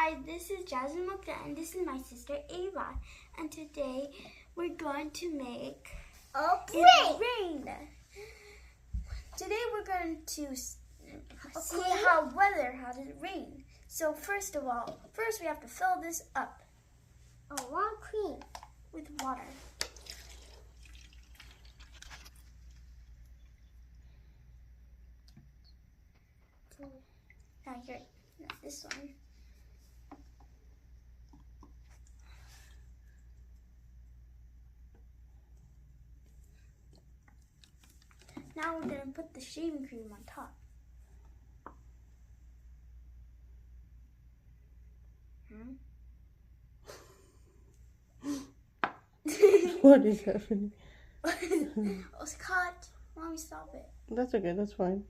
Hi, this is JazMChannel and this is my sister Ava. And today we're going to make it rain. Today we're going to see how does it rain. So first we have to fill this up. Cream with water. Now here, this one. Now we're going to put the shaving cream on top. What is happening? I was caught. Mommy, stop it. That's okay, that's fine.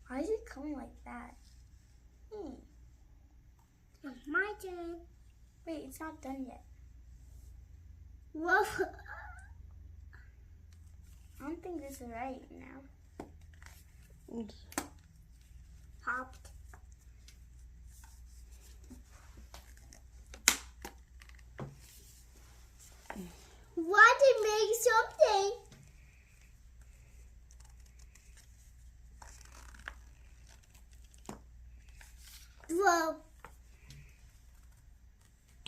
Why is it coming like that? It's my turn. Wait, it's not done yet. Whoa. I don't think this is right now. Popped. What to make something? Whoa.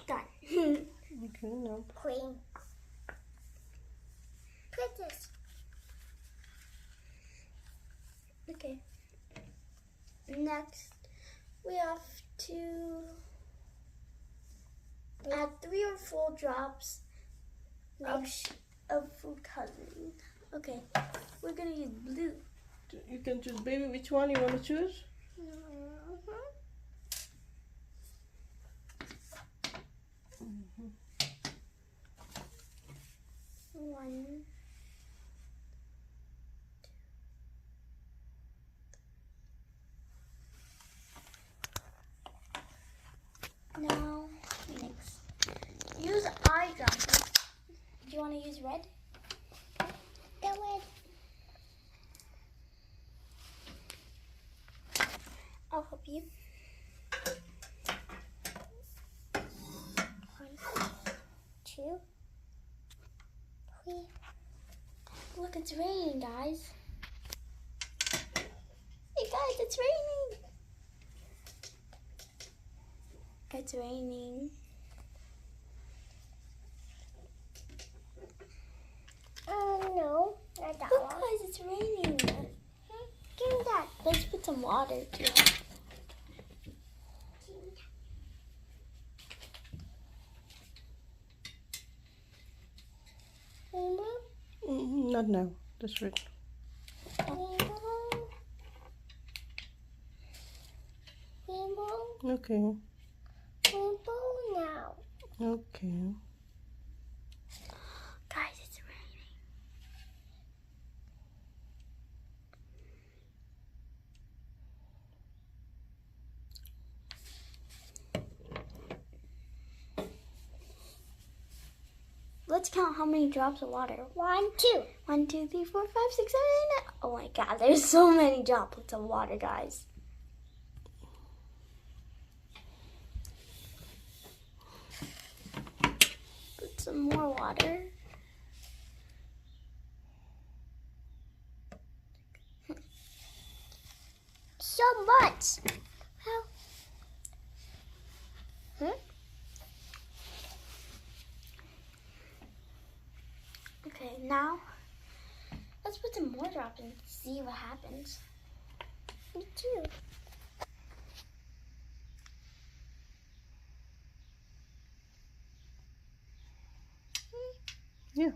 Done. Okay, now. Cream. Put this. Okay. Next, we have to add 3 or 4 drops of food coloring. Okay, we're gonna use blue. You can choose, baby, which one you want to choose? One. Now, next, use eyedropper. Do you want to use red? Go red. I'll help you. 1, 2, 3. Look, it's raining, guys. Hey guys, it's raining. It's raining. No, not that one. Look, guys, it's raining. Give me that. Let's put some water too. Rainbow? Not now. That's right. Rainbow. Rainbow. Okay. Rainbow now. Okay. Guys, it's raining. Let's count how many drops of water. 1, 2. 1, 2, 3, 4, 5, 6, 7, 8, 9. Oh my god, there's so many droplets of water, guys. Put some more water. So much. Okay, now let's put some more drops and see what happens. Me too. Yeah.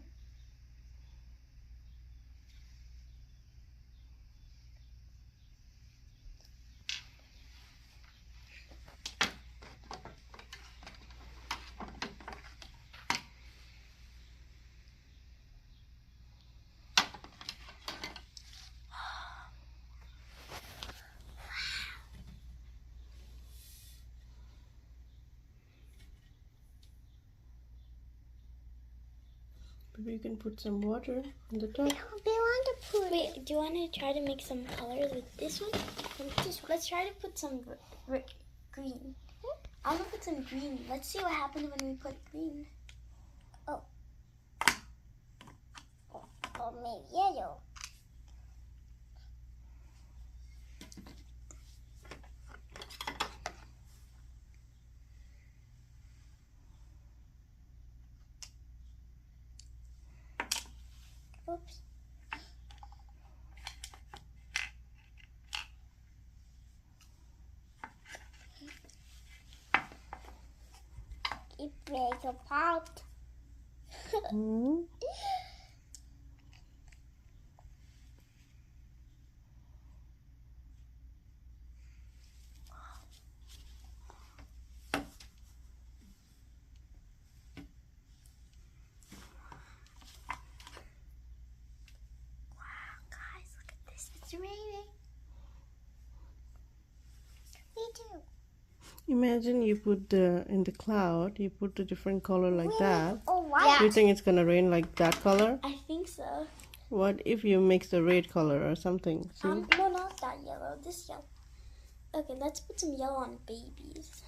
Maybe you can put some water on the top. Wait, do you want to try to make some colors with this one? Let's try to put some green. put some green. Let's see what happens when we put green. Oh. Or maybe yellow. Oops. It breaks apart. Mm. It's raining. Me too. Imagine you put in the cloud, you put a different color like that. Oh, white. Do you think it's gonna rain like that color? I think so. What if you mix the red color or something? See? No, not that yellow. This yellow. Okay, let's put some yellow on babies.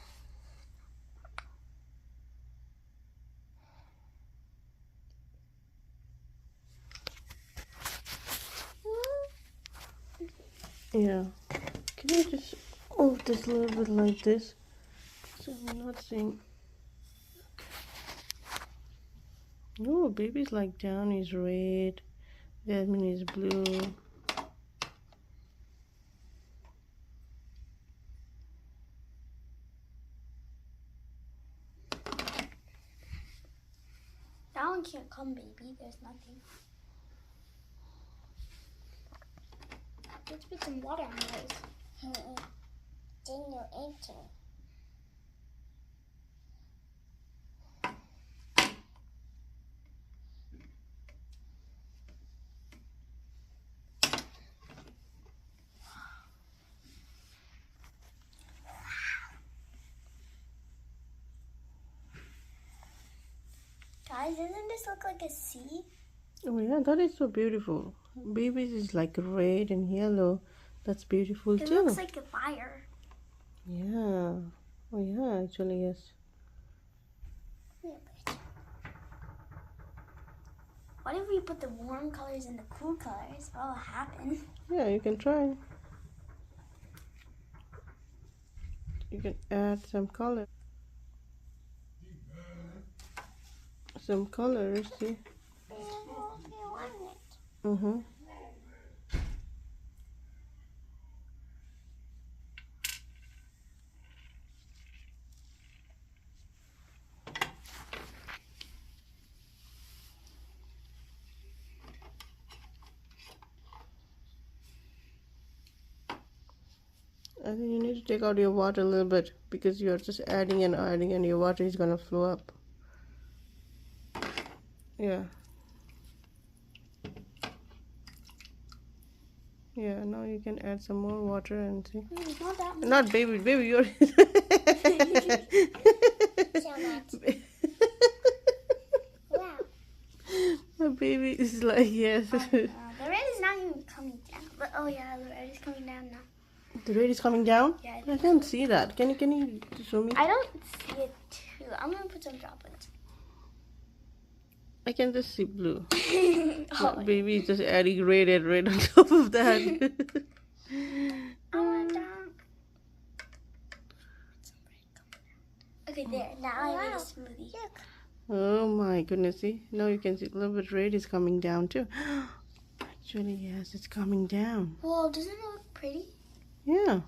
Yeah. Can you just move this a little bit like this? So I'm not seeing. Oh, baby's like down is red. Jasmine is blue. That one can't come, baby. There's nothing. Let's put some water on those. Then you'll enter. Guys, doesn't this look like a sea? Oh yeah, that is so beautiful. Baby's is like red and yellow. That's beautiful It too. looks like a fire. Yeah. Oh yeah, actually yes. What if we put the warm colors and the cool colors? What will happen? Yeah, you can try. You can add some color. Some colors, see? Mm-hmm. I think you need to take out your water a little bit because you are just adding and your water is gonna flow up. Yeah. Yeah, now you can add some more water and see. Not that much. Not baby, you're So much. Wow. The baby is like, yes. The red is not even coming down. But oh yeah, the red is coming down now. The red is coming down? Yeah. I can't see that. Can you show me? I don't see it too. I'm gonna put some droplets. I can just see blue. Oh, Baby is just adding red and red on top of that. I want that. Okay, there. Now I need a smoothie. Oh my goodness, see? Now you can see a little bit red is coming down too. Actually, yes, it's coming down. Whoa, doesn't it look pretty? Yeah.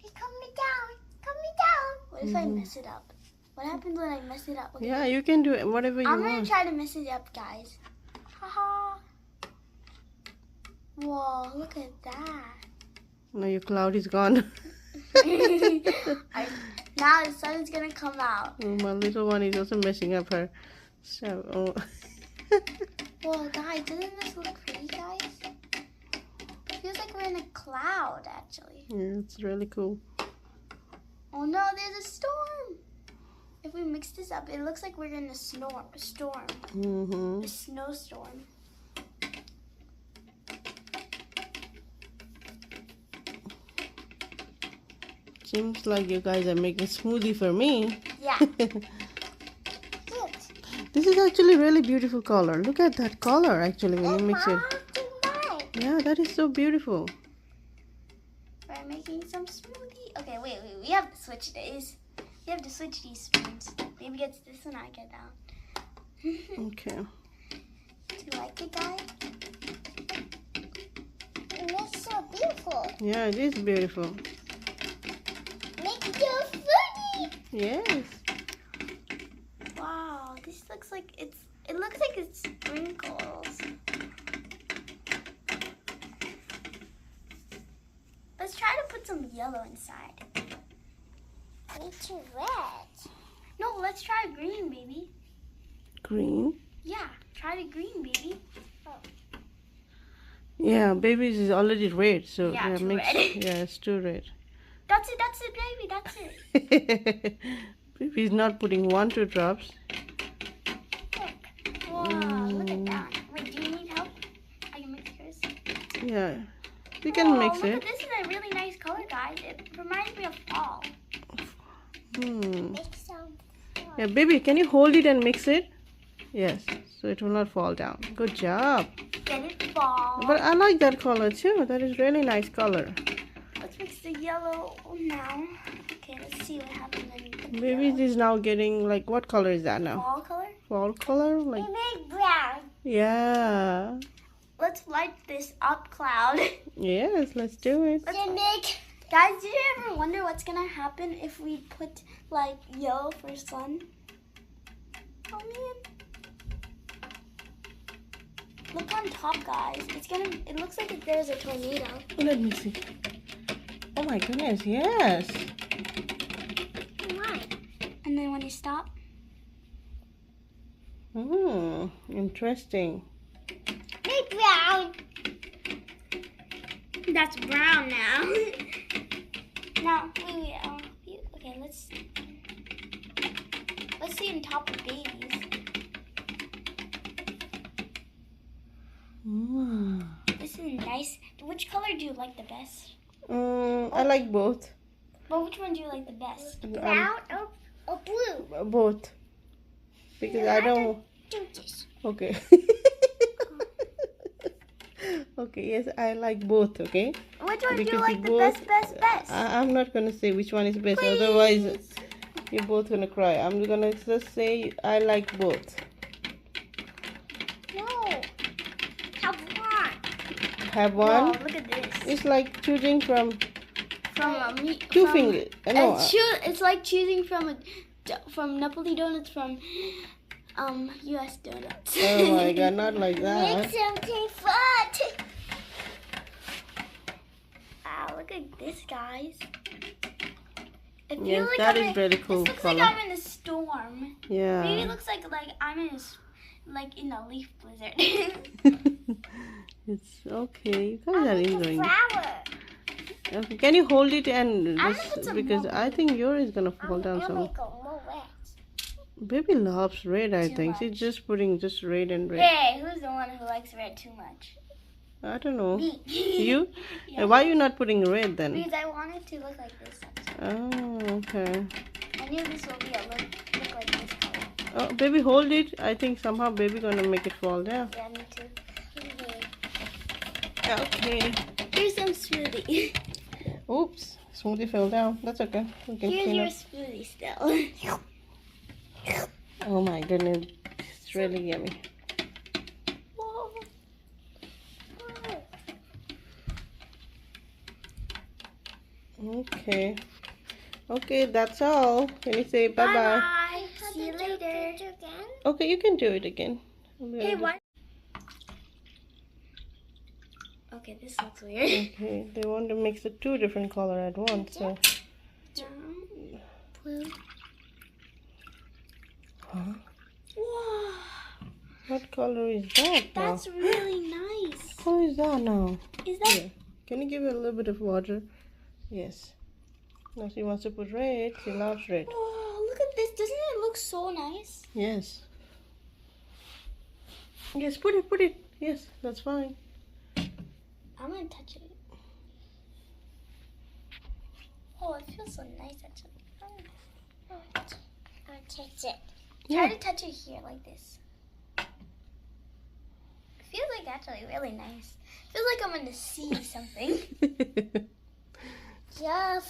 It's coming down. It's coming down. What if I mess it up? What happens when I mess it up? Look Yeah, you can do it whatever you I'm want. gonna try to mess it up, guys. Haha. Whoa, look at that. Now your cloud is gone. Now the sun is gonna come out. Oh, my little one is also messing up her. So, oh. Whoa, guys, doesn't this look pretty, guys? It feels like we're in a cloud, actually. Yeah, it's really cool. Oh no, there's a storm. If we mix this up, it looks like we're in a storm. Mm-hmm. A snowstorm. Seems like you guys are making smoothie for me. Look. This is actually really beautiful color. Look at that color actually when you mix it. Yeah, that is so beautiful. We're making some smoothie. Okay, wait. We have to switch these. We have to switch these spoons. Baby gets this one, I get that one. Okay. Do you like it, guys? It looks so beautiful. Yeah, it is beautiful. Make it so funny. Yes. Wow, this looks like it looks like it's sprinkles. Let's try to put some yellow inside. It's red. No, let's try green, baby. Green. Yeah, try the green, baby. Yeah, baby's is already red, so Yeah, too mix. red. Yeah, it's too red. That's it, baby, that's it. Baby's not putting 1-2 drops. Look. Wow, look at that. Wait, do you need help? I can mix yours. Yeah, you can mix Look it. at this is a really nice color, guys. It reminds me of fall. Make some fall. Yeah, baby, can you hold it and mix it? Yes, so it will not fall down. Good job. Get it fall. But I like that color too. That is really nice color. Let's mix the yellow now. Okay, let's see what happens when we put the Baby yellow. is now getting like, what color is that now? Fall color? Fall color? Like, make brown. yeah. Let's light this up, Cloud. Yes, let's do it. Guys, did you ever wonder what's gonna happen if we put like yellow for sun? Oh man. Look on top, guys. It looks like there's a tornado. Let me see. Oh my goodness, yes. Why? And then when you stop, Interesting. make brown. That's brown now. Now, wait. Okay, let's see on top of babies. This is nice. Which color do you like the best? I like both. But which one do you like the best? Brown or blue? Both. Because I don't. Do this. Okay. Okay, yes, I like both, okay? Which one do you Because like the both- best? I'm not going to say which one is best, Please. otherwise you're both going to cry. I'm going to just say I like both. No. Have one. Have one? Whoa, look at this. It's like choosing from Two fingers. No, It's like choosing from Napoli donuts from US donuts. oh my god, not like that. Make something fun. Wow, look at this, guys. I feel Yes, like that I'm is really cool This looks color. like I'm in a storm. Yeah. Maybe it looks like I'm in in a leaf blizzard. It's okay. You guys are enjoying it. flower. Okay, can you hold it and I'm this, gonna put some because more. I think yours is gonna fall down It'll some. make it more wet. Baby loves red, I Too think. much. She's just putting just red and red. Hey, who's the one who likes red too much? I don't know. Me. You? Yeah. Why are you not putting red then? Because I want it to look like this. Oh, okay. I knew this will be look like this color. Oh, baby, hold it. I think somehow baby gonna make it fall down. Yeah, me too. Okay. Here's some smoothie. Oops, smoothie fell down. That's okay. We can Here's clean your up. smoothie still. Oh my goodness, it's really yummy. Whoa. Okay. Okay, that's all. Can you say bye bye? Bye. See you later. Okay, you can do it again. Hey, what? Okay, this looks weird. Okay, they want to mix the two different color at once. So, Blue. huh? Whoa. What color is that now? That's really nice. What color is that now? Is that? Here. Can you give it a little bit of water? Yes. Now she wants to put red. She loves red. Oh, look at this. Doesn't it look so nice? Yes. Yes, put it. Yes, that's fine. I'm gonna touch it. Oh, it feels so nice actually. touch it. Yeah. Try to touch it here like this. It feels like actually really nice. Feels like I'm going to see something. Yeah.